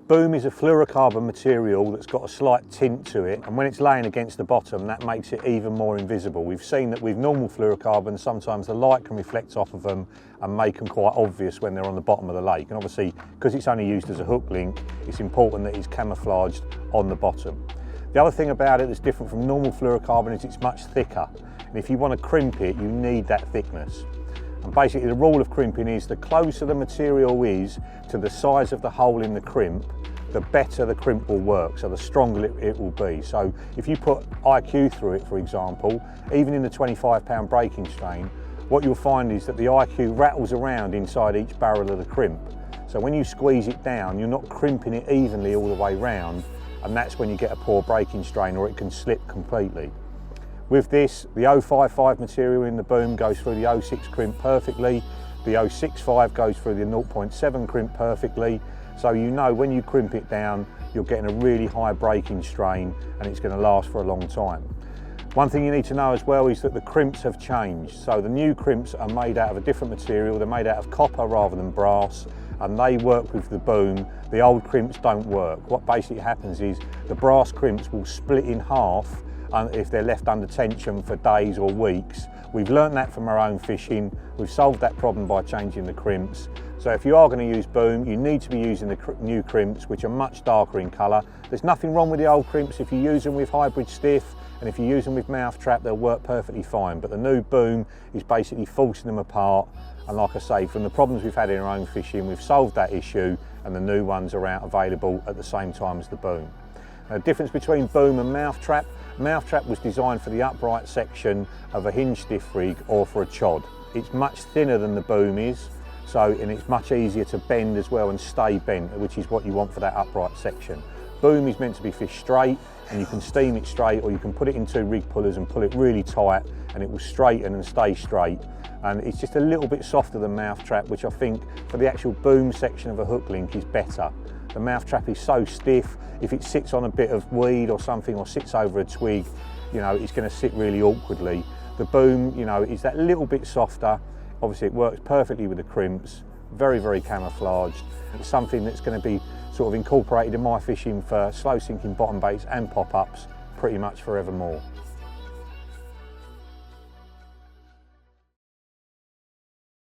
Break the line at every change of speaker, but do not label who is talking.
Boom is a fluorocarbon material that's got a slight tint to it, and when it's laying against the bottom, that makes it even more invisible. We've seen that with normal fluorocarbons, sometimes the light can reflect off of them and make them quite obvious when they're on the bottom of the lake. And obviously, because it's only used as a hook link, it's important that it's camouflaged on the bottom. The other thing about it that's different from normal fluorocarbon is it's much thicker. And if you want to crimp it, you need that thickness. And basically the rule of crimping is the closer the material is to the size of the hole in the crimp, the better the crimp will work, so the stronger it will be. So if you put IQ through it, for example, even in the 25-pound breaking strain, what you'll find is that the IQ rattles around inside each barrel of the crimp. So when you squeeze it down, you're not crimping it evenly all the way round, and that's when you get a poor breaking strain, or it can slip completely. With this, the 055 material in the boom goes through the 06 crimp perfectly, the 065 goes through the 0.7 crimp perfectly, so you know when you crimp it down, you're getting a really high breaking strain and it's going to last for a long time. One thing you need to know as well is that the crimps have changed. So the new crimps are made out of a different material, they're made out of copper rather than brass, and they work with the boom. The old crimps don't work. What basically happens is the brass crimps will split in half if they're left under tension for days or weeks. We've learnt that from our own fishing. We've solved that problem by changing the crimps. So if you are going to use boom, you need to be using the new crimps, which are much darker in colour. There's nothing wrong with the old crimps if you use them with hybrid stiff, and if you use them with mouth trap, they'll work perfectly fine. But the new boom is basically forcing them apart. And like I say, from the problems we've had in our own fishing, we've solved that issue, and the new ones are out available at the same time as the boom. Now, the difference between boom and mouth trap was designed for the upright section of a hinge stiff rig or for a chod. It's much thinner than the boom is, and it's much easier to bend as well and stay bent, which is what you want for that upright section. Boom is meant to be fished straight, and you can steam it straight, or you can put it into rig pullers and pull it really tight, and it will straighten and stay straight. And it's just a little bit softer than mouth trap, which I think for the actual boom section of a hook link is better. The mouth trap is so stiff, if it sits on a bit of weed or something, or sits over a twig, you know, it's going to sit really awkwardly. The boom, you know, is that little bit softer. Obviously it works perfectly with the crimps, very, very camouflaged. It's something that's going to be sort of incorporated in my fishing for slow sinking bottom baits and pop-ups pretty much forevermore.